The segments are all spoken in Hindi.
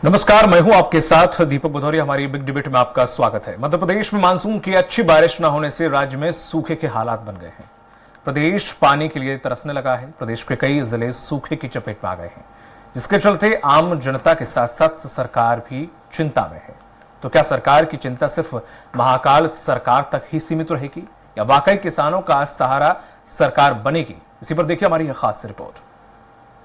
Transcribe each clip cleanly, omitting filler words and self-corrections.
नमस्कार, मैं हूं आपके साथ दीपक भदौरिया। हमारी बिग डिबेट में आपका स्वागत है। मध्य प्रदेश में मानसून की अच्छी बारिश न होने से राज्य में सूखे के हालात बन गए हैं। प्रदेश पानी के लिए तरसने लगा है। प्रदेश के कई जिले सूखे की चपेट में आ गए हैं, जिसके चलते आम जनता के साथ साथ सरकार भी चिंता में है। तो क्या सरकार की चिंता सिर्फ महाकाल सरकार तक ही सीमित रहेगी या वाकई किसानों का सहारा सरकार बनेगी? इसी पर देखिए हमारी यह खास रिपोर्ट।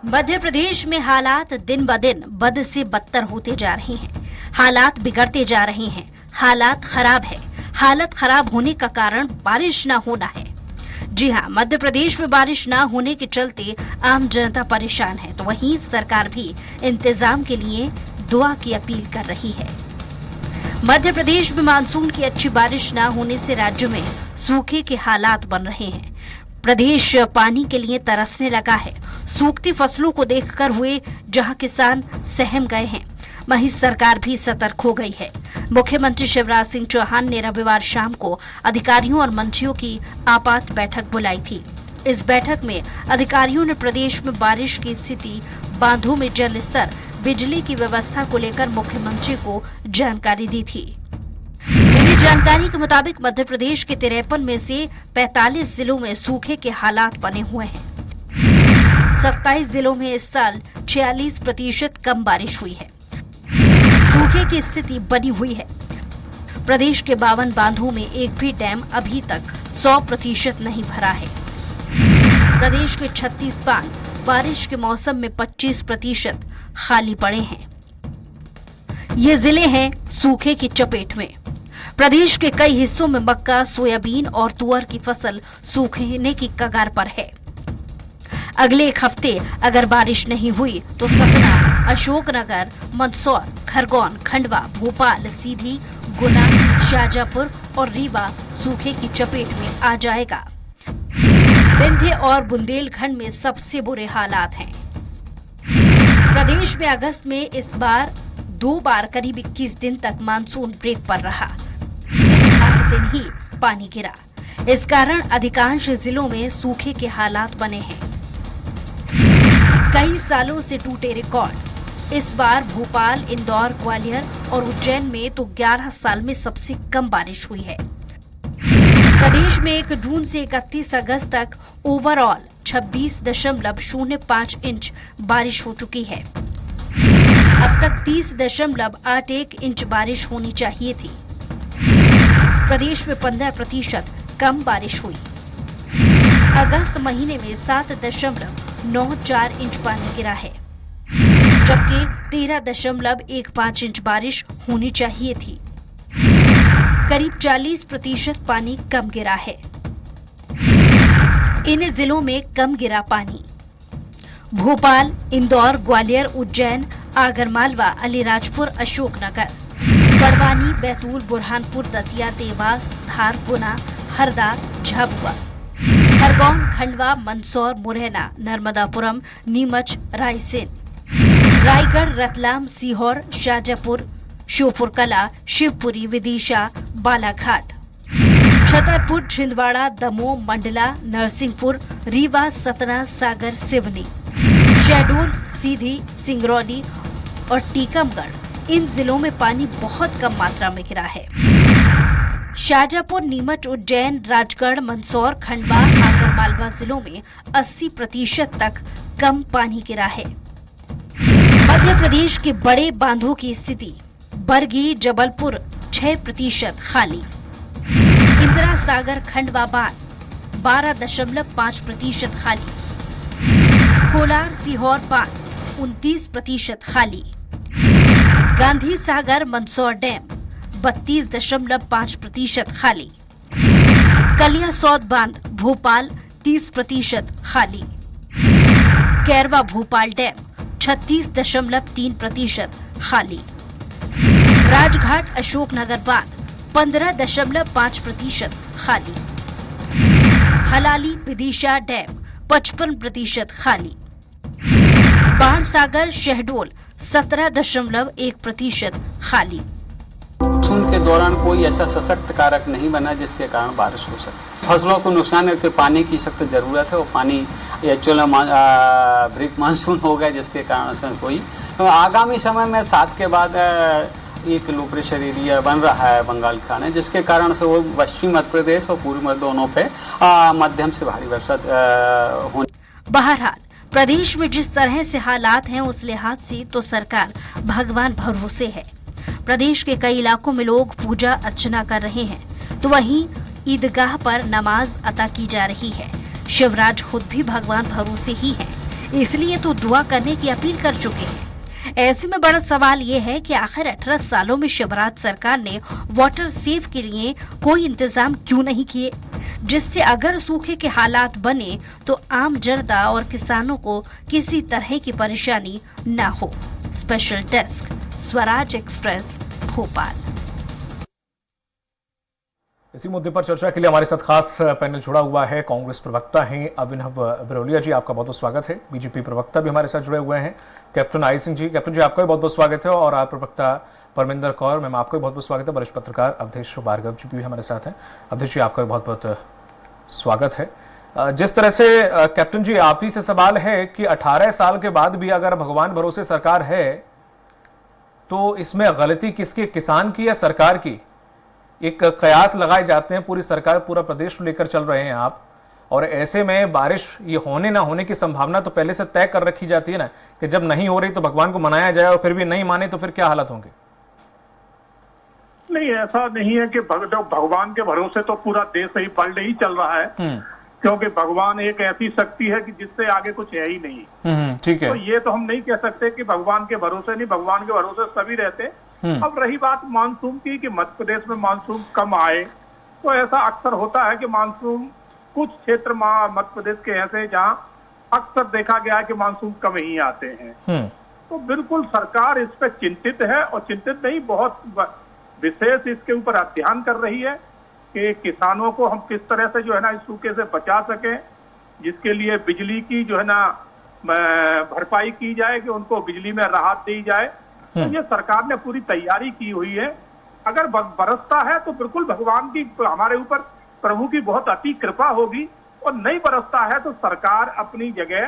मध्य प्रदेश में हालात दिन ब दिन बद से बदतर होते जा रहे हैं। हालात बिगड़ते जा रहे हैं। हालात खराब है। हालत खराब होने का कारण बारिश न होना है। जी हां, मध्य प्रदेश में बारिश न होने के चलते आम जनता परेशान है, तो वहीं सरकार भी इंतजाम के लिए दुआ की अपील कर रही है। मध्य प्रदेश में मानसून की अच्छी बारिश न होने से राज्य में सूखे के हालात बन रहे हैं। प्रदेश पानी के लिए तरसने लगा है। सूखती फसलों को देखकर हुए जहां किसान सहम गए हैं, वहीं सरकार भी सतर्क हो गई है। मुख्यमंत्री शिवराज सिंह चौहान ने रविवार शाम को अधिकारियों और मंत्रियों की आपात बैठक बुलाई थी। इस बैठक में अधिकारियों ने प्रदेश में बारिश की स्थिति, बांधों में जल स्तर, बिजली की व्यवस्था को लेकर मुख्यमंत्री को जानकारी दी थी। मिली जानकारी के मुताबिक मध्य प्रदेश के 53 में से 45 जिलों में सूखे के हालात बने हुए हैं। 27 जिलों में इस साल 46% कम बारिश हुई है। सूखे की स्थिति बनी हुई है। प्रदेश के 52 बांधों में एक भी डैम अभी तक 100% नहीं भरा है। प्रदेश के 36 बांध बारिश के मौसम में 25% खाली पड़े हैं। ये जिले हैं सूखे की चपेट में। प्रदेश के कई हिस्सों में मक्का, सोयाबीन और तुअर की फसल सूखने की कगार पर है। अगले एक हफ्ते अगर बारिश नहीं हुई तो सतना, अशोकनगर, मंदसौर, खरगोन, खंडवा, भोपाल, सीधी, गुना, शाजापुर और रीवा सूखे की चपेट में आ जाएगा। विंध्य और बुंदेलखंड में सबसे बुरे हालात हैं। प्रदेश में अगस्त में इस बार 2 बार करीब 21 दिन तक मानसून ब्रेक पर रहा। सिर्फ 8 दिन ही पानी गिरा। इस कारण अधिकांश जिलों में सूखे के हालात बने हैं। कई सालों से टूटे रिकॉर्ड। इस बार भोपाल, इंदौर, ग्वालियर और उज्जैन में तो 11 साल में सबसे कम बारिश हुई है। प्रदेश में 1 जून से 31 अगस्त तक ओवरऑल 26.05 इंच बारिश हो चुकी है। अब तक 30.81 इंच बारिश होनी चाहिए थी। प्रदेश में 15% कम बारिश हुई। अगस्त महीने में 7.94 इंच पानी गिरा है, जबकि 13.15 इंच बारिश होनी चाहिए थी। करीब 40% पानी कम गिरा है। इन जिलों में कम गिरा पानी भोपाल, इंदौर, ग्वालियर, उज्जैन, आगरमालवा, अलीराजपुर, अशोकनगर, बड़वानी, बैतूल, बुरहानपुर, दतिया, देवास, धार, गुना, हरदा, झाबुआ, खरगोन, खंडवा, मंदसौर, मुरैना, नर्मदापुरम, नीमच, रायसेन, रायगढ़, रतलाम, सीहोर, शाजापुर, श्योपुरकला, शिवपुरी, विदिशा, बालाघाट, छतरपुर, छिंदवाड़ा, दमोह, मंडला, नरसिंहपुर, रीवा, सतना, सागर, सिवनी, शहडोल, सीधी, सिंगरौली और टीकमगढ़, इन जिलों में पानी बहुत कम मात्रा में गिरा है। शाजापुर, नीमच, उज्जैन, राजगढ़, मंदसौर, खंडवा, आगरमालवा जिलों में 80% तक कम पानी गिरा है। मध्य प्रदेश के बड़े बांधों की स्थिति, बरगी, जबलपुर 6% खाली, इंदिरा सागर, खंडवा बांध 12.5% खाली, कोलार, सीहोर बांध 29% खाली, गांधी सागर, मंदसौर डैम 32.5% खाली, कलियासोत बांध भोपाल 30% खाली, कैरवा भोपाल डैम 36.3% खाली, राजघाट अशोकनगर बांध 15.5% खाली, हलाली विदिशा डैम 55% खाली, बाणसागर शहडोल 17.1% खाली। मानसून के दौरान कोई ऐसा सशक्त कारक नहीं बना जिसके कारण बारिश हो सके। फसलों को नुकसान है कि पानी की सख्त ज़रूरत है, वो पानी एक्चुअल ब्रेक मानसून हो गया जिसके कारण से कोई आगामी समय में 7 के बाद एक लो प्रेशर एरिया बन रहा है बंगाल की खाड़ी, जिसके कारण से वो पश्चिमी मध्य प्रदेश और पूर्वी मध्य दोनों पे मध्यम से भारी वर्षा होने। बहरहाल प्रदेश में जिस तरह से हालात हैं उस लिहाज से तो सरकार भगवान भरोसे है। प्रदेश के कई इलाकों में लोग पूजा अर्चना कर रहे हैं तो वहीं ईदगाह पर नमाज अता की जा रही है। शिवराज खुद भी भगवान भरोसे ही हैं, इसलिए तो दुआ करने की अपील कर चुके हैं। ऐसे में बड़ा सवाल ये है कि आखिर 18 सालों में शिवराज सरकार ने वाटर सेव के लिए कोई इंतजाम क्यों नहीं किए, जिससे अगर सूखे के हालात बने तो आम जनता और किसानों को किसी तरह की परेशानी न हो। Special desk, Swaraj express, Bhopal. इसी मुद्दे पर चर्चा के लिए हमारे साथ खास पैनल जुड़ा हुआ है। कांग्रेस प्रवक्ता हैं अभिनव बरोलिया जी, आपका बहुत बहुत स्वागत है। बीजेपी प्रवक्ता भी हमारे साथ जुड़े हुए हैं captain I Singh ji. Captain ji, आपका भी बहुत बहुत स्वागत है। और आप प्रवक्ता परमिंदर कौर मैम, आपका भी बहुत बहुत स्वागत है। वरिष्ठ पत्रकार अवधेश भार्गव जी भी हमारे साथ हैं। अवधेश जी, आपका भी बहुत बहुत स्वागत है। जिस तरह से कैप्टन जी, आप ही से सवाल है कि 18 साल के बाद भी अगर भगवान भरोसे सरकार है तो इसमें गलती किसकी, किसान की या सरकार की? एक कयास लगाए जाते हैं, पूरी सरकार पूरा प्रदेश लेकर चल रहे हैं आप, और ऐसे में बारिश ये होने ना होने की संभावना तो पहले से तय कर रखी जाती है ना कि जब नहीं हो रही तो भगवान को मनाया जाए, और फिर भी नहीं माने तो फिर क्या हालत होंगे? नहीं, ऐसा नहीं है कि भगवान के भरोसे तो पूरा देश ही पलट ही चल रहा है, क्योंकि भगवान एक ऐसी शक्ति है कि जिससे आगे कुछ है ही नहीं। ठीक है। तो ये तो हम नहीं कह सकते कि भगवान के भरोसे नहीं, भगवान के भरोसे सभी रहते। अब रही बात मानसून की कि मध्य प्रदेश में मानसून कम आए, तो ऐसा अक्सर होता है कि मानसून कुछ क्षेत्र मध्य प्रदेश के ऐसे जहां अक्सर देखा गया है कि मानसून कम ही आते हैं। तो बिल्कुल सरकार इस पर चिंतित है, और चिंतित नहीं, बहुत विशेष इसके ऊपर अध्ययन कर रही है कि किसानों को हम किस तरह से जो है ना इस सूखे से बचा सकें, जिसके लिए बिजली की जो है ना भरपाई की जाए, कि उनको बिजली में राहत दी जाए। तो ये सरकार ने पूरी तैयारी की हुई है। अगर बरसता है तो बिल्कुल भगवान की, हमारे ऊपर प्रभु की बहुत अति कृपा होगी, और नहीं बरसता है तो सरकार अपनी जगह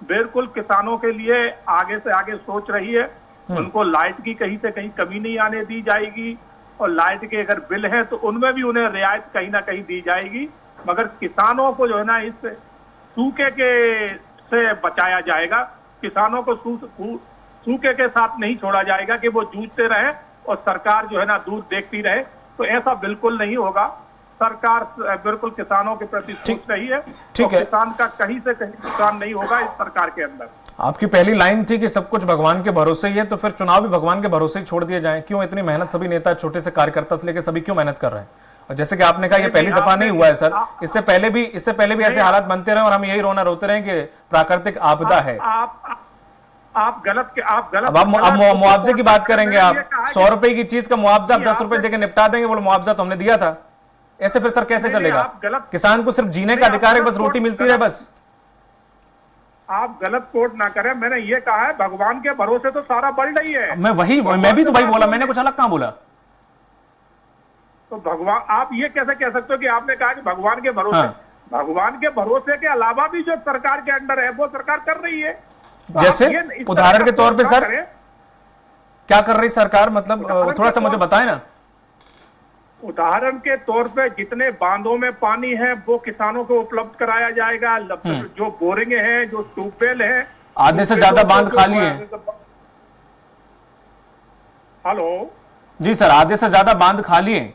बिल्कुल किसानों के लिए आगे से आगे सोच रही है। उनको लाइट की कहीं से कहीं कमी नहीं आने दी जाएगी, और लाइट के अगर बिल है तो उनमें भी उन्हें रियायत कहीं ना कहीं दी जाएगी, मगर किसानों को जो है ना इस सूखे के से बचाया जाएगा। किसानों को सूखे के साथ नहीं छोड़ा जाएगा कि वो जूझते रहे और सरकार जो है ना दूर देखती रहे, तो ऐसा बिल्कुल नहीं होगा। सरकार बिल्कुल किसानों के प्रति सोच रही है, ठीक है। किसान का कहीं से कहीं नुकसान नहीं होगा इस सरकार के अंदर। आपकी पहली लाइन थी कि सब कुछ भगवान के भरोसे ही है, तो फिर चुनाव भी भगवान के भरोसे ही छोड़ दिए जाएं। क्यों इतनी मेहनत सभी नेता, छोटे से कार्यकर्ता से लेकर सभी क्यों मेहनत कर रहे हैं? और जैसे कि आपने कहा, ये पहली दफा नहीं हुआ है सर, इससे पहले भी ऐसे हालात बनते रहे और हम यही रोना रोते रहे कि प्राकृतिक आपदा है। आप गलत अब मुआवजे की बात करेंगे आप, 100 रुपए की चीज का मुआवजा आप 10 रुपए देकर निपटा देंगे, बोलो मुआवजा तो हमने दिया था। ऐसे फिर सर कैसे चलेगा? किसान को सिर्फ जीने का अधिकार है, बस रोटी मिलती है बस। आप गलत कोट ना करें, मैंने ये कहा है भगवान के भरोसे तो सारा पलट रही है। मैं भी तो भाई बोला, मैंने कुछ अलग कहां बोला? तो भगवान, आप ये कैसे कह सकते हो कि आपने कहा कि भगवान के भरोसे? भगवान के भरोसे के अलावा भी जो सरकार के अंडर है वो सरकार कर रही है। जैसे उदाहरण के तौर पे सर क्या कर रही सरकार, मतलब थोड़ा सा मुझे बताएं ना। उदाहरण के तौर पे जितने बांधों में पानी है वो किसानों को उपलब्ध कराया जाएगा। जो बोरिंग है, जो ट्यूबवेल है, आधे से ज्यादा बांध खाली है। हेलो जी सर, आधे से ज्यादा बांध खाली है।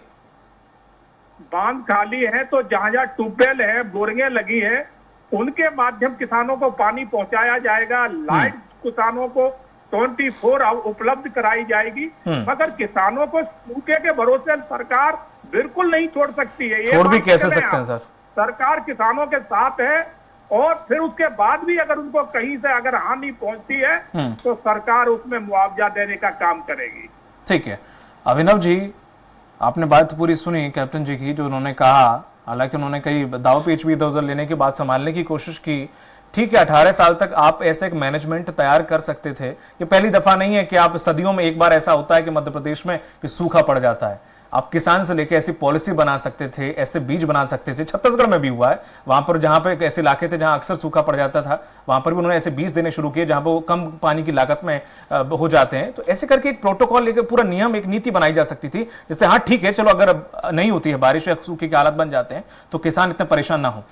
बांध खाली है तो जहां जहां ट्यूबवेल है, बोरिंगें लगी है, उनके माध्यम किसानों को पानी पहुंचाया जाएगा। लाइट किसानों को 24 उपलब्ध कराई जाएगी, मगर किसानों को सूखे के भरोसे सरकार बिल्कुल नहीं छोड़ सकती है। छोड़ भी कैसे सकते हैं सर? सरकार किसानों के साथ है, और फिर उसके बाद भी अगर उनको कहीं से अगर हानि पहुंचती है तो सरकार उसमें मुआवजा देने का काम करेगी। ठीक है अभिनव जी, आपने बात पूरी सुनी कैप्टन जी की, जो उन्होंने कहा, हालांकि उन्होंने कई दाव पेच भी इधर उधर लेने की बात संभालने की कोशिश की ठीक है, 18 साल तक आप ऐसे एक मैनेजमेंट तैयार कर सकते थे। ये पहली दफा नहीं है कि आप सदियों में एक बार ऐसा होता है कि मध्य प्रदेश में कि सूखा पड़ जाता है। आप किसान से लेकर ऐसी पॉलिसी बना सकते थे, ऐसे बीज बना सकते थे। छत्तीसगढ़ में भी हुआ है, वहां पर जहां पे ऐसे इलाके थे जहां अक्सर सूखा पड़ जाता था, वहां पर भी उन्होंने ऐसे बीज देने शुरू किए जहां पर वो कम पानी की लागत में हो जाते हैं। तो ऐसे करके एक प्रोटोकॉल लेकर पूरा नियम, एक नीति बनाई जा सकती थी, जिससे हाँ ठीक है, चलो अगर नहीं होती है बारिश या सूखे के हालात बन जाते हैं तो किसान इतने परेशान ना हो।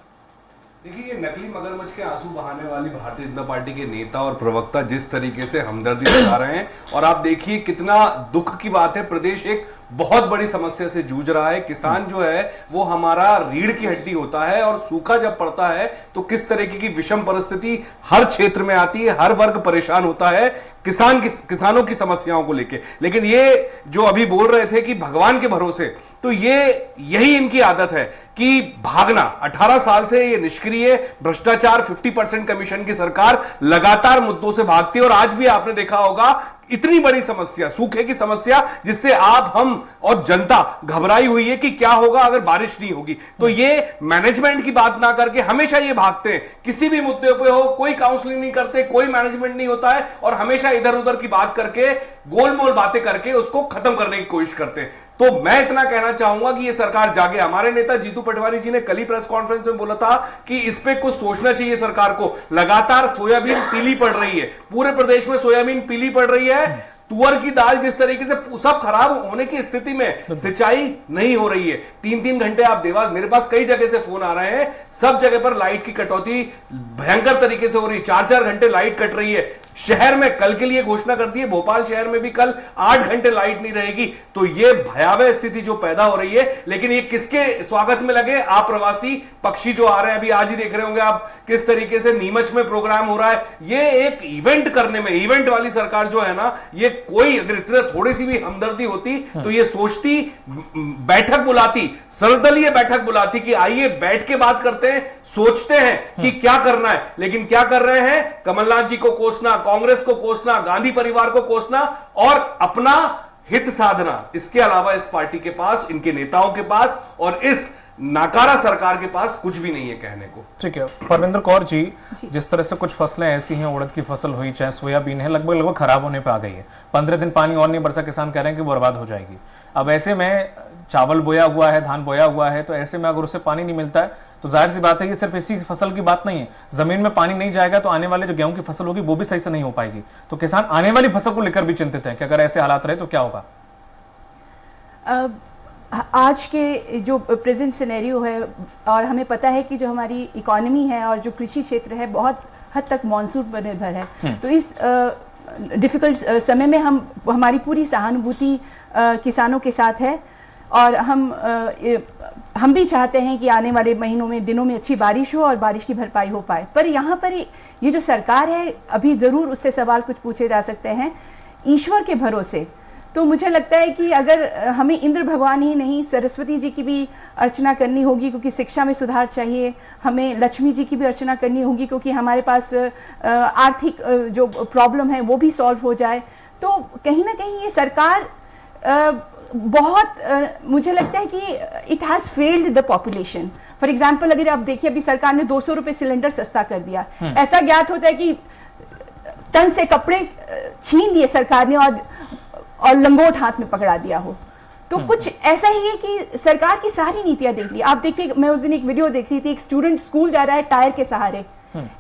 देखिए, ये नकली मगरमच्छ के आंसू बहाने वाली भारतीय जनता पार्टी के नेता और प्रवक्ता जिस तरीके से हमदर्दी दिखा रहे हैं, और आप देखिए कितना दुख की बात है, प्रदेश एक बहुत बड़ी समस्या से जूझ रहा है। किसान जो है वो हमारा रीढ़ की हड्डी होता है, और सूखा जब पड़ता है तो किस तरीके की विषम परिस्थिति हर क्षेत्र में आती है, हर वर्ग परेशान होता है किसानों की समस्याओं को लेके। लेकिन ये जो अभी बोल रहे थे कि भगवान के भरोसे, तो यही इनकी आदत है कि भागना। 18 साल से ये निष्क्रिय भ्रष्टाचार, 50% कमीशन की सरकार लगातार मुद्दों से भागती है। और आज भी आपने देखा होगा इतनी बड़ी समस्या, सूखे की समस्या, जिससे आप, हम और जनता घबराई हुई है कि क्या होगा अगर बारिश नहीं होगी। तो ये मैनेजमेंट की बात ना करके हमेशा ये भागते हैं, किसी भी मुद्दे पे हो, कोई काउंसलिंग नहीं करते, कोई मैनेजमेंट नहीं होता है, और हमेशा इधर उधर की बात करके, गोलमोल बातें करके उसको खत्म करने की कोशिश करते हैं। तो मैं इतना कहना चाहूंगा कि ये सरकार जागे। हमारे नेता जीतू पटवारी जी ने कल ही प्रेस कॉन्फ्रेंस में बोला था कि इस पे कुछ सोचना चाहिए सरकार को। लगातार सोयाबीन पीली पड़ रही है, पूरे प्रदेश में सोयाबीन पीली पड़ रही है। तुअर की दाल जिस तरीके से सब खराब होने की स्थिति में, सिंचाई नहीं हो रही है। 3-3 घंटे आप देवास, मेरे पास कई जगह से फोन आ रहे हैं, सब जगह पर लाइट की कटौती भयंकर तरीके से हो रही है। 4-4 घंटे लाइट कट रही है। शहर में कल के लिए घोषणा कर दी है, भोपाल शहर में भी कल 8 घंटे लाइट नहीं रहेगी। तो ये भयावह स्थिति जो पैदा हो रही है, लेकिन ये किसके स्वागत में लगे? आप प्रवासी पक्षी जो आ रहे हैं, अभी आज ही देख रहे होंगे आप किस तरीके से नीमच में प्रोग्राम हो रहा है। ये एक इवेंट करने में, इवेंट वाली सरकार जो है ना, ये कोई अगर इतने थोड़ी सी भी हमदर्दी होती तो ये सोचती, बैठक बुलाती, सर्वदलीय बैठक बुलाती कि आइए बैठ के बात करते हैं, सोचते हैं कि क्या करना है। लेकिन क्या कर रहे हैं? कमलनाथ जी को कोसना, कांग्रेस को कोसना, गांधी परिवार को कोसना और अपना हित साधना। इसके अलावा इस पार्टी के पास, इनके नेताओं के पास और इस नाकारा सरकार के पास कुछ भी नहीं है कहने को। ठीक है, परविंदर कौर जी, जिस तरह से कुछ फसलें ऐसी हैं, उड़द की फसल हुई, चाहे सोयाबीन है, लगभग खराब होने पे आ गई है। 15 दिन पानी और नहीं बरसा, किसान कह रहे हैं कि वो बर्बाद हो जाएगी। अब ऐसे में चावल बोया हुआ है, धान बोया हुआ है, तो ऐसे में अगर उसे पानी नहीं मिलता है तो जाहिर सी बात है कि सिर्फ इसी फसल की बात नहीं है, जमीन में पानी नहीं जाएगा तो आने वाले जो गेहूं की फसल होगी वो भी सही से नहीं हो पाएगी। तो किसान आने वाली फसल को लेकर भी चिंतित है कि अगर ऐसे हालात रहे तो क्या होगा। आज के जो प्रेजेंट सिनेरियो है, और हमें पता है कि जो हमारी इकोनॉमी है और जो कृषि क्षेत्र है बहुत हद तक मानसून पर निर्भर है। तो इस डिफिकल्ट समय में हमारी पूरी सहानुभूति किसानों के साथ है, और हम भी चाहते हैं कि आने वाले महीनों में, दिनों में अच्छी बारिश हो और बारिश की भरपाई हो पाए। पर यहाँ पर ये जो सरकार है, अभी जरूर उससे सवाल कुछ पूछे जा सकते हैं ईश्वर के भरोसे। तो मुझे लगता है कि अगर हमें इंद्र भगवान ही नहीं, सरस्वती जी की भी अर्चना करनी होगी, क्योंकि शिक्षा में सुधार चाहिए। हमें लक्ष्मी जी की भी अर्चना करनी होगी, क्योंकि हमारे पास आर्थिक जो प्रॉब्लम है वो भी सॉल्व हो जाए। तो कहीं ना कहीं ये सरकार बहुत मुझे लगता है कि it has failed the population. For example, अगर आप देखिए, अभी सरकार ने 200 रुपए सिलेंडर सस्ता कर दिया। ऐसा ज्ञात होता है कि तन से कपड़े छीन दिए सरकार ने और लंगोट हाथ में पकड़ा दिया हो। तो कुछ ऐसा ही है कि सरकार की सारी नीतियां देख ली। आप देखिए, मैं उस दिन एक वीडियो देख रही थी, एक स्टूडेंट स्कूल जा रहा है टायर के सहारे,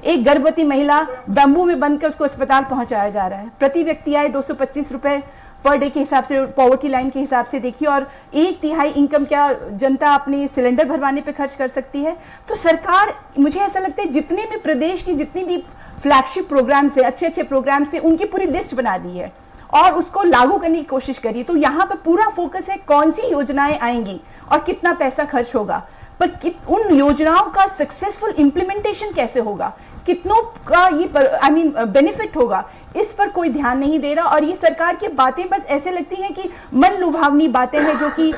एक गर्भवती महिला बैम्बू में बंद कर उसको अस्पताल पहुंचाया जा रहा है। प्रति व्यक्ति आए 225 रुपए पर डे के हिसाब से, पॉवर्टी लाइन के हिसाब से देखिए, और 1/3 इनकम क्या जनता अपनी सिलेंडर भरवाने पे खर्च कर सकती है। तो सरकार, मुझे ऐसा लगता है, जितने भी प्रदेश की जितनी भी फ्लैगशिप प्रोग्राम्स है, अच्छे अच्छे प्रोग्राम्स है, उनकी पूरी लिस्ट बना दी है और उसको लागू करने की कोशिश करिए। तो यहाँ पर पूरा फोकस है कौन सी योजनाएं आएंगी और कितना पैसा खर्च होगा, पर उन योजनाओं का सक्सेसफुल इंप्लीमेंटेशन कैसे होगा, कितनों का ये बेनिफिट होगा, इस पर कोई ध्यान नहीं दे रहा। और ये सरकार की बातें बस ऐसे लगती हैं कि मन लुभावनी बातें हैं, जो कि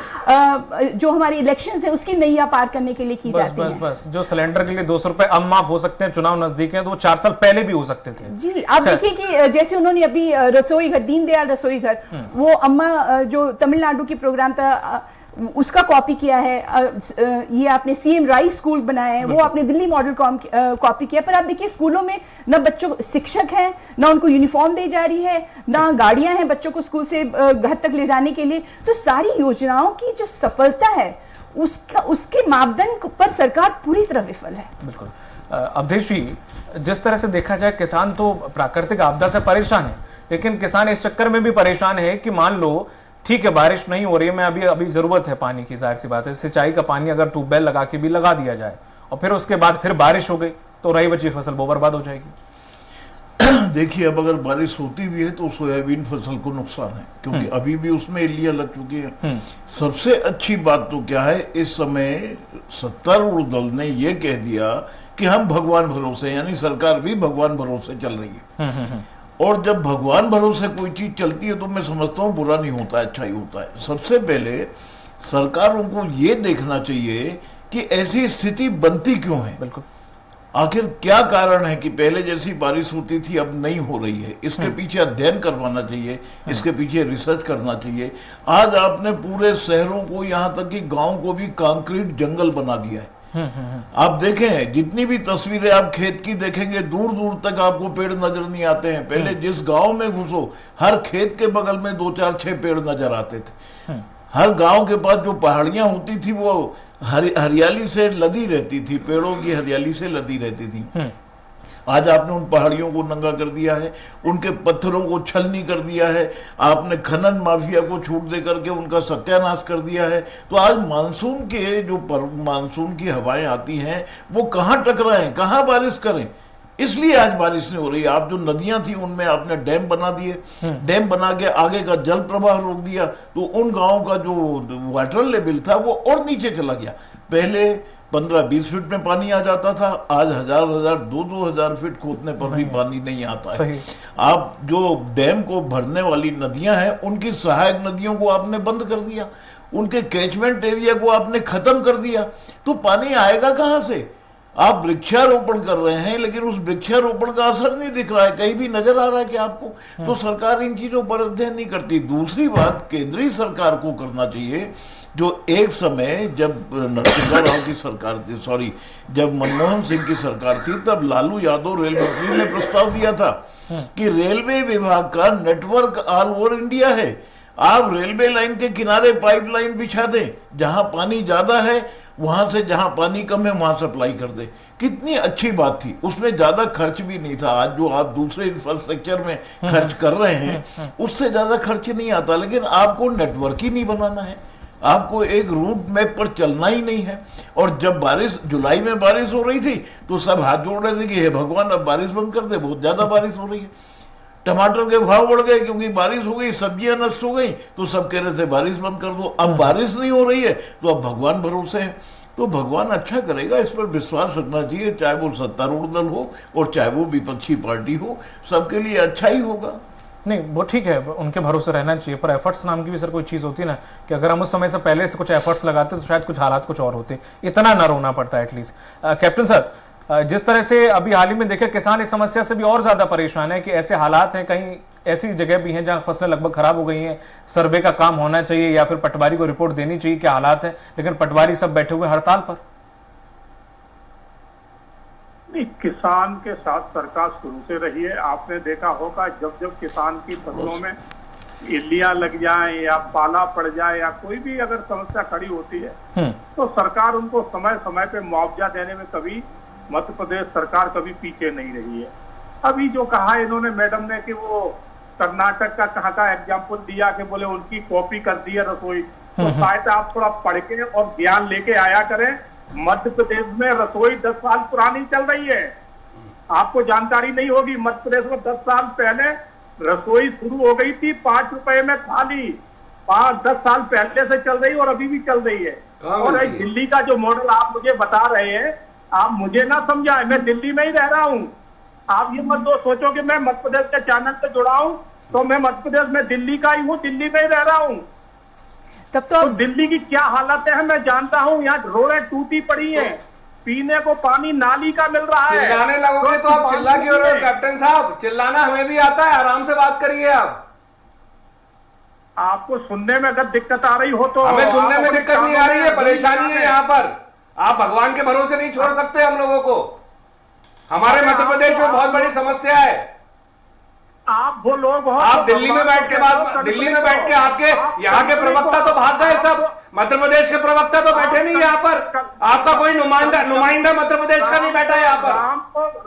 जो हमारी इलेक्शंस है उसकी नैया पार करने के लिए की जाती हैं। बस जो सिलेंडर के लिए 200 रुपए अब माफ हो सकते हैं, चुनाव नजदीक है, तो 4 साल पहले भी हो सकते थे। जी, आप देखिए कि जैसे उन्होंने अभी रसोई घर, दीनदयाल रसोई घर, वो अम्मा जो तमिलनाडु की प्रोग्राम था, उसका कॉपी किया है। ये आपने सीएम राइस स्कूल बनाए हैं, वो आपने दिल्ली मॉडल कॉपी किया। पर आप देखिए स्कूलों में ना बच्चों शिक्षक हैं, ना उनको यूनिफॉर्म दी जा रही है, ना गाड़ियां हैं बच्चों को स्कूल से घर तक ले जाने के लिए। तो सारी योजनाओं की जो सफलता है उसके मापदंड पर सरकार पूरी तरह विफल है। बिल्कुल। अवधेश जी, जिस तरह से देखा जाए किसान तो प्राकृतिक आपदा से परेशान है, लेकिन किसान इस चक्कर में भी परेशान है कि मान लो ठीक है बारिश नहीं हो रही है, मैं अभी जरूरत है पानी की, जाहिर सी बात है, सिंचाई का पानी अगर ट्यूबवेल लगा के भी लगा दिया जाए और फिर उसके बाद फिर बारिश हो गई तो रही बची फसल वो बर्बाद हो जाएगी। देखिए, अब अगर बारिश होती भी है तो सोयाबीन फसल को नुकसान है, क्योंकि अभी भी उसमें इल्लियां लग चुकी है। सबसे अच्छी बात तो क्या है, इस समय सत्तारूढ़ दल ने यह कह दिया कि हम भगवान भरोसे, यानी सरकार भी भगवान भरोसे चल रही है। और जब भगवान भरोसे कोई चीज चलती है तो मैं समझता हूँ बुरा नहीं होता है, अच्छा ही होता है। सबसे पहले सरकारों को ये देखना चाहिए कि ऐसी स्थिति बनती क्यों है, बिल्कुल आखिर क्या कारण है कि पहले जैसी बारिश होती थी अब नहीं हो रही है। इसके पीछे अध्ययन करवाना चाहिए, इसके पीछे रिसर्च करना चाहिए। आज आपने पूरे शहरों को, यहाँ तक कि गांव को भी कंक्रीट जंगल बना दिया है। आप देखें, जितनी भी तस्वीरें आप खेत की देखेंगे, दूर दूर तक आपको पेड़ नजर नहीं आते हैं। पहले जिस गांव में घुसो हर खेत के बगल में 2 4 6 पेड़ नजर आते थे। हर गांव के पास जो पहाड़ियां होती थी वो हरियाली से लदी रहती थी, पेड़ों की हरियाली से लदी रहती थी। आज आपने उन पहाड़ियों को नंगा कर दिया है, उनके पत्थरों को छलनी कर दिया है, आपने खनन माफिया को छूट दे करके उनका सत्यानाश कर दिया है। तो आज मानसून के जो मानसून की हवाएं आती हैं वो कहाँ टकराएं, कहाँ बारिश करें, इसलिए आज बारिश नहीं हो रही। आप जो नदियां थी उनमें आपने डैम बना दिए, डैम बना के आगे का जल प्रवाह रोक दिया, तो उन गांवों का जो वाटर लेवल था वो और नीचे चला गया। पहले 15-20 फीट में पानी आ जाता था, आज 1000 2-2000 फीट खोदने पर भी पानी नहीं आता है। आप जो डैम को भरने वाली नदियां हैं उनकी सहायक नदियों को आपने बंद कर दिया, उनके कैचमेंट एरिया को आपने खत्म कर दिया, तो पानी आएगा कहां से? आप वृक्षारोपण कर रहे हैं लेकिन उस वृक्षारोपण का असर नहीं दिख रहा है, कहीं भी नजर आ रहा है कि आपको? तो सरकार इन चीजों पर अध्ययन नहीं करती। दूसरी बात, केंद्रीय सरकार को करना चाहिए, जो एक समय जब नरसिम्हा राव की सरकार थी, जब मनमोहन सिंह की सरकार थी, तब लालू यादव रेल मंत्री ने प्रस्ताव दिया था कि रेलवे विभाग का नेटवर्क ऑल ओवर इंडिया है, आप रेलवे लाइन के किनारे पाइपलाइन बिछा दें, जहां पानी ज्यादा है वहां से, जहां पानी कम है वहां सप्लाई कर दे। कितनी अच्छी बात थी, उसमें ज्यादा खर्च भी नहीं था। आज जो आप दूसरे इंफ्रास्ट्रक्चर में खर्च कर रहे हैं उससे ज्यादा खर्च नहीं आता, लेकिन आपको नेटवर्क ही नहीं बनाना है, आपको एक रूट मैप पर चलना ही नहीं है। और जब बारिश, जुलाई में बारिश हो रही थी तो सब हाथ जोड़ रहे थे कि हे भगवान अब बारिश बंद कर दे, बहुत ज्यादा बारिश हो रही है। टमाटर के भाव बढ़ गए क्योंकि बारिश हो गई, सब्जियां नष्ट हो गई, तो सब कह रहे थे बारिश बंद कर दो। अब बारिश नहीं हो रही है तो अब भगवान भरोसे है। तो भगवान अच्छा करेगा, इस पर विश्वास रखना चाहिए, चाहे वो सत्तारूढ़ दल हो और चाहे वो विपक्षी पार्टी हो, सबके लिए अच्छा ही होगा। नहीं वो ठीक है, उनके भरोसे रहना चाहिए, पर एफर्ट्स नाम की भी सर कोई चीज होती है ना, कि अगर हम उस समय से पहले से कुछ एफर्ट्स लगाते तो शायद कुछ हालात कुछ और होते, इतना ना रोना पड़ता है एटलीस्ट। कैप्टन सर, जिस तरह से अभी हाल ही में देखे किसान इस समस्या से भी और ज्यादा परेशान है कि ऐसे हालात हैं, कहीं ऐसी जगह भी हैं जहां फसलें लगभग खराब हो गई हैं, सर्वे का काम होना चाहिए या फिर पटवारी को रिपोर्ट देनी चाहिए क्या हालात है, लेकिन पटवारी सब बैठे हुए हड़ताल पर। नहीं, किसान के साथ सरकार शुरू से रही है। आपने देखा होगा जब जब किसान की फसलों में इल्लियां लग जाए या पाला पड़ जाए या कोई भी अगर समस्या खड़ी होती है तो सरकार उनको समय समय पे मुआवजा देने में कभी मध्य प्रदेश सरकार कभी पीछे नहीं रही है। अभी जो कहा इन्होंने मैडम ने कि वो कर्नाटक का कहाँ का एग्जाम्पल दिया कि बोले उनकी कॉपी कर दी है रसोई, तो शायद आप थोड़ा पढ़ के और ज्ञान लेके आया करें। मध्य प्रदेश में रसोई 10 साल पुरानी चल रही है, आपको जानकारी नहीं होगी। मध्य प्रदेश में 10 साल पहले रसोई शुरू हो गई थी 5 रुपए में थाली, 5-10 साल पहले से चल रही और अभी भी चल रही है। और दिल्ली का जो मॉडल आप मुझे बता रहे हैं, आप मुझे ना समझाएं, मैं दिल्ली में ही रह रहा हूँ। आप ये मत दो सोचो कि मैं मध्य प्रदेश के चैनल से जुड़ा हूँ, तो मैं मध्य प्रदेश में दिल्ली का ही हूँ, दिल्ली में ही रह रहा हूँ। तब तो दिल्ली की क्या हालत है मैं जानता हूँ। यहाँ रोडें टूटी पड़ी हैं, पीने को पानी नाली का मिल रहा है। चिल्लाने लगोगे तो आप चिल्ला क्यों रहे हो कैप्टन साहब? चिल्लाना हमें भी आता है, आराम से बात करिए आप। आपको सुनने में अगर दिक्कत आ रही हो तो हमें सुनने में आप दिक्कत नहीं आ रही है, परेशानी है यहाँ पर। आप भगवान के भरोसे नहीं छोड़ सकते हम लोगों को। हमारे मध्य प्रदेश में बहुत बड़ी समस्या है। आप वो लोग हो, आप दिल्ली में बैठ के आपके यहाँ के प्रवक्ता तो भाग गए सब। मध्य प्रदेश के प्रवक्ता तो बैठे नहीं यहाँ पर। आपका कोई नुमाइंदा मध्य प्रदेश का नहीं बैठा यहाँ पर।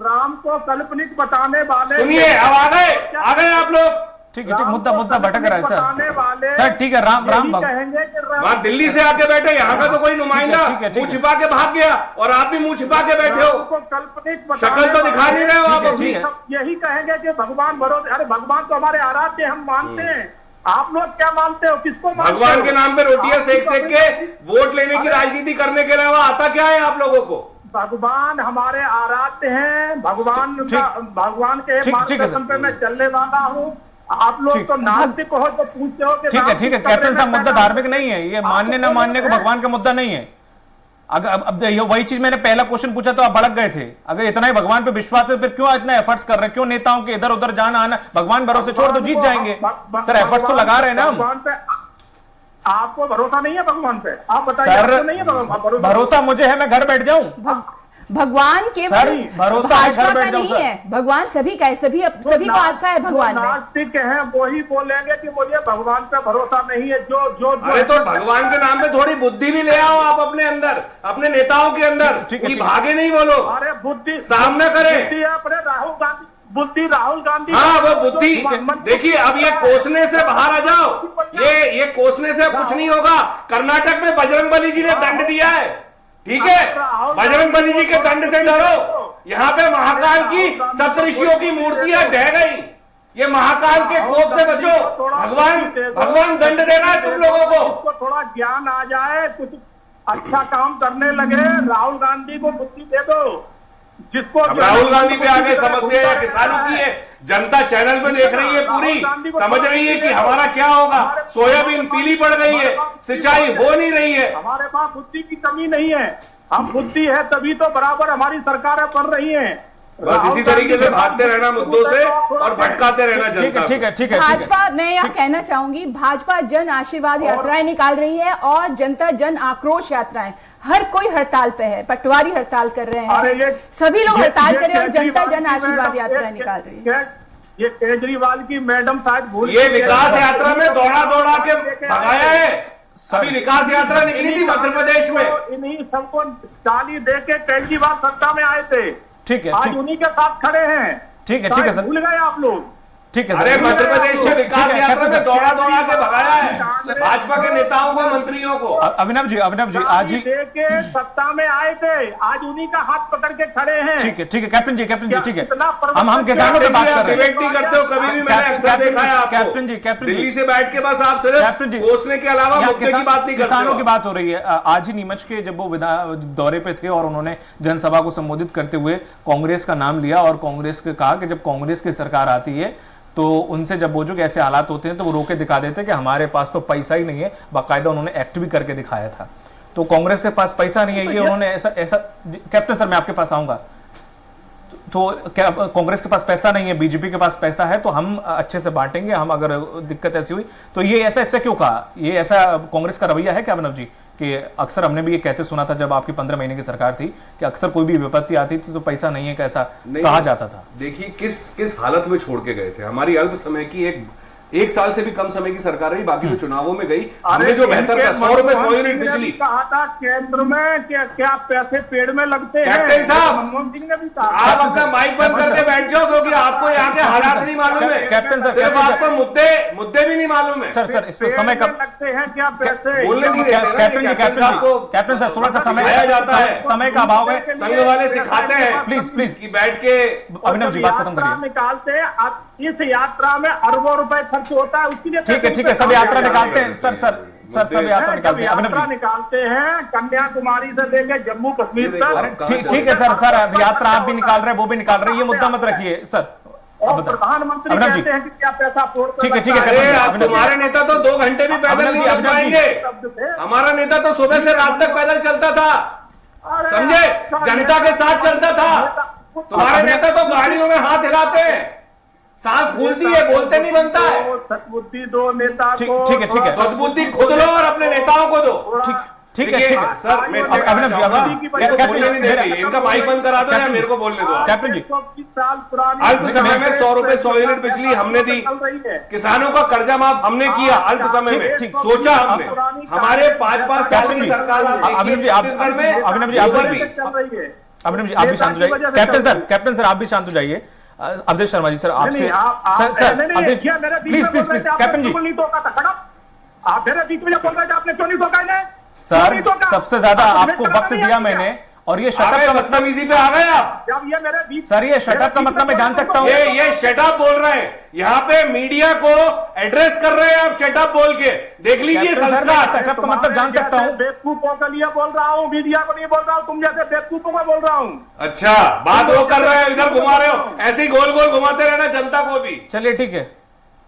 राम को काल्पनिक बताने वाले, सुनिए, अब आ गए आप लोग। ठीक है, मुद्दा भटक रहा है सर। ठीक है, राम कहेंगे कि वहां दिल्ली से आके बैठे, यहाँ का तो कोई नुमाइंदा मुंह छिपा के भाग गया और आप भी मुंह छिपा के बैठे हो। काल्पनिक शक्ल तो दिखा नहीं रहे हो आप अपनी। यही कहेंगे कि भगवान भरोसे। अरे भगवान तो हमारे आराध्य, हम मानते हैं। आप लोग क्या मानते हो, किसको मानते हो? भगवान के नाम पे रोटियां सेक के वोट लेने की राजनीति करने के अलावा आता क्या है आप लोगों को? भगवान हमारे आराध्य हैं। भगवान के मार्गदर्शन पे मैं चलने वाला हूँ। आप लोग तो नास्तिक हो तो पूछते हो कि ठीक है कैप्टन साहब, मुद्दा धार्मिक नहीं है, ये मानने न मानने को भगवान का मुद्दा नहीं है। अगर अब वही चीज मैंने पहला क्वेश्चन पूछा तो आप भड़क गए थे। अगर इतना ही भगवान पे विश्वास है, फिर क्यों इतना एफर्ट्स कर रहे हैं? क्यों नेताओं के इधर उधर जाना आना? भगवान भरोसे छोड़ दो, जीत जाएंगे। सर एफर्ट्स तो लगा रहे हैं ना हम। भगवान पे आपको भरोसा नहीं है? भगवान पे आप बताइए। सर नहीं है भरोसा मुझे है, मैं घर बैठ जाऊं। भगवान के भरोसा है, घर बैठ जाऊं नहीं है, भगवान सभी का है, सभी को आस्था है भगवान में। नास्तिक हैं वही बोलेंगे कि मुझे भगवान पे भरोसा नहीं है। जो अरे तो भगवान के नाम पे थोड़ी बुद्धि भी ले आओ आप अपने अंदर, अपने नेताओं के अंदर, कि भागे नहीं वो लोग। अरे बुद्धि सामना करें। अपने राहुल गांधी। हाँ, वो बुद्धि देखिए। अब ये कोसने से बाहर आ जाओ। ये कोसने से कुछ नहीं होगा। कर्नाटक में बजरंगबली जी ने दंड दिया है, ठीक है? बजरंगबली जी के दंड से डरो। यहाँ पे महाकाल की सप्तऋषियों की मूर्तियां ढह गई। ये महाकाल के कोप से बचो। भगवान दंड दे रहा है तुम लोगों को। थोड़ा ज्ञान आ जाए, कुछ अच्छा काम करने लगे। राहुल गांधी को बुद्धि दे दो। जिसको राहुल गांधी पे आगे समस्या या किसानों की है, जनता चैनल पे देख रही है, पूरी समझ रही है कि हमारा क्या होगा। सोयाबीन पीली पड़ गई है, सिंचाई हो नहीं रही है। हमारे पास बुद्धि की कमी नहीं है। हम बुद्धि है तभी तो बराबर हमारी सरकारें बन रही हैं। बस इसी तरीके से भागते रहना मुद्दों से और भटकाते रहना जनता को। ठीक है। भाजपा, मैं यहाँ कहना चाहूंगी, भाजपा जन आशीर्वाद यात्राएं निकाल रही है और जनता जन आक्रोश यात्राएं। हर कोई हड़ताल पे है, पटवारी हड़ताल कर रहे हैं, सभी लोग हड़ताल कर रहे हैं और जनता जन आशीर्वाद यात्राएं निकाल रही है। ये केजरीवाल की मैडम शायद भूल, ये विकास यात्रा में दौड़ा के भगाया है। अभी विकास यात्रा निकली थी मध्य प्रदेश में। इन्हीं सबको ताली दे के केजरीवाल सत्ता में आए थे। ठीक है, आज उन्हीं के साथ खड़े हैं। ठीक है सर, भूल गए आप लोग। ठीक है। अरे मध्य प्रदेश में विकास यात्रा में दौड़ा के भगाया है भाजपा के नेताओं को, मंत्रियों को। अभिनव जी आज ही के सत्ता में आए थे, आज उन्हीं का हाथ पकड़ के खड़े हैं। ठीक है कैप्टन जी ठीक है। हम किसानों पे बात कर रहे हैं। डिबेट नहीं करते हो कभी भी, मैंने अक्सर देखा है आपको। कैप्टन जी दिल्ली से बैठ के बस आप सिर्फ कोसने के अलावा मुद्दे की बात नहीं करते। किसानों की बात हो रही है। आज ही नीमच के जब वो दौरे पे थे और उन्होंने जनसभा को संबोधित करते हुए कांग्रेस का नाम लिया और कांग्रेस के कहा कि जब कांग्रेस की सरकार आती है तो उनसे जब वो जो ऐसे हालात होते हैं तो वो रोके दिखा देते कि हमारे पास तो पैसा ही नहीं है। बाकायदा उन्होंने एक्ट भी करके दिखाया था। तो कांग्रेस के पास पैसा नहीं है, ये उन्होंने ऐसा कैप्टन सर मैं आपके पास आऊंगा। तो क्या कांग्रेस के पास पैसा नहीं है, बीजेपी के पास पैसा है, तो हम अच्छे से बांटेंगे। हम अगर दिक्कत ऐसी हुई तो ये ऐसा क्यों कहा? ये ऐसा कांग्रेस का रवैया है क्या अभिनव जी? कि अक्सर हमने भी ये कहते सुना था जब आपकी 15 महीने की सरकार थी कि अक्सर कोई भी विपत्ति आती थी तो पैसा नहीं है, कैसा कहा जाता था। देखिए किस हालत में छोड़ के गए थे। हमारी अल्प समय की एक साल से भी कम समय की सरकार रही, बाकी तो चुनावों में गई। हमने जो बेहतर था 100 रुपए 100 यूनिट बिजली। कहा था केंद्र में क्या पैसे पेड़ में लगते हैं। कैप्टन साहब मनमोहन सिंह ने भी कहा। आप अपना माइक बंद करके बैठ जाओ क्योंकि आपको यहाँ के हालात नहीं मालूम है। कैप्टन सर सिर्फ आपको मुद्दे भी नहीं मालूम है। सर इसमें समय कब लगते हैं, क्या पैसे बोलने नहीं देते। कैप्टन सर थोड़ा सा समय जाता है, समय का अभाव है। संघ वाले सिखाते हैं प्लीज कि बैठ के अभिनव जी बात खत्म करिए। निकालते हैं इस यात्रा में अरबों रुपए खर्च होता है, उसके लिए ठीक है सब यात्रा निकालते हैं। सर सब यात्रा निकालते हैं। यात्रा निकालते हैं कन्याकुमारी से लेकर जम्मू कश्मीर तक। ठीक है सर यात्रा आप भी निकाल रहे हैं, वो भी निकाल रहे हैं, ये मुद्दा मत रखिए सर। और प्रधानमंत्री कहते हैं कि क्या पैसा ठीक है तुम्हारे नेता तो 2 घंटे भी पैदल नहीं चल पाएंगे। हमारा नेता तो सुबह से रात तक पैदल चलता था, समझे, जनता के साथ चलता था। तुम्हारे नेता तो गाड़ियों में हाथ हिलाते हैं। सांस फूलती है, बोलते नहीं बनता है। सद्बुद्धि दो नेता ठीक को, ठीक है, ठीक है। सद्बुद्धि खुद लो और अपने नेताओं को दो। ठीक ठीक है, देखिए, ठीक है। सर मैं अभिनव जी, चाहूंगा, अभिनव जी, मेरे को बोलने नहीं दे रही, इनका माइक बंद करा दो या मेरे को बोलने दो। कैप्टन जी, 120 साल पुरानी अल्प समय में 100 रुपए 100 यूनिट बिजली हमने दी, चल रही है। किसानों का कर्जा माफ हमने किया अल्प समय में, ठीक, सोचा हमने। हमारे 5-5 साल की सरकार आप देखिए छत्तीसगढ़ में, अभिनव जी, ऊपर भी। चल रही है। अभिनव जी आप भी शांत हो जाइए। कैप्टन सर आप भी शांत हो जाइए। अवधेश शर्मा जी सर आपसे, sir Awadhesh please please please, captain ji नहीं टोका था, खड़ा आप मेरे बीच में जब बोल रहे थे, आपने क्यों नहीं टोका इन्हें? सर, सबसे ज्यादा आपको वक्त दिया मैंने, और ये शटअप का मतलब बदतमीजी पे आ गए आप। जब ये मेरे बीच, सर ये शटअप का मतलब मैं जान सकता हूँ। ये शटअप बोल रहे हैं, यहाँ पे मीडिया को एड्रेस कर रहे हैं आप शटअप बोल के। देख लीजिए संस्कार। शटअप का मतलब जान सकता हूँ। बेवकूफों के लिए बोल रहा हूँ, मीडिया को नहीं बोल रहा हूँ, तुम जैसे बेवकूफों को बोल रहा हूँ। अच्छा, बात वो कर रहे हैं, इधर घुमा रहे हो, ऐसे ही गोल गोल घुमाते रहना जनता को भी। चलिए ठीक है,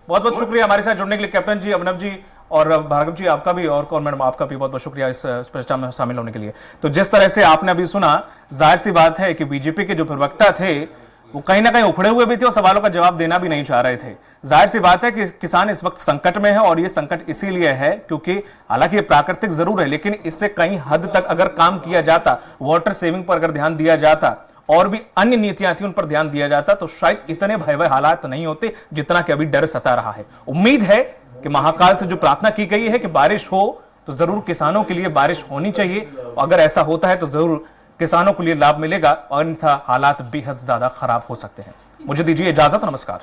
बहुत बहुत शुक्रिया हमारे साथ जुड़ने के लिए कैप्टन जी, अभिनव जी और भार्गव जी, आपका भी, और कौन मैडम आपका भी बहुत बहुत शुक्रिया इस चर्चा में शामिल होने के लिए। तो जिस तरह से आपने अभी सुना, जाहिर सी बात है कि बीजेपी के जो प्रवक्ता थे वो कहीं ना कहीं उखड़े हुए भी थे और सवालों का जवाब देना भी नहीं चाह रहे थे। जाहिर सी बात है कि किसान इस वक्त संकट में है, और ये संकट इसीलिए है क्योंकि हालांकि ये प्राकृतिक जरूर है, लेकिन इससे कहीं हद तक अगर काम किया जाता, वाटर सेविंग पर अगर ध्यान दिया जाता और भी अन्य नीतियां थी उन पर ध्यान दिया जाता, तो शायद इतने भयावह हालात नहीं होते जितना कि अभी डर सता रहा है। उम्मीद है कि महाकाल से जो प्रार्थना की गई है कि बारिश हो, तो जरूर किसानों के लिए बारिश होनी चाहिए। अगर ऐसा होता है तो जरूर किसानों के लिए लाभ मिलेगा, और अन्यथा हालात बेहद ज्यादा खराब हो सकते हैं। मुझे दीजिए इजाजत, नमस्कार।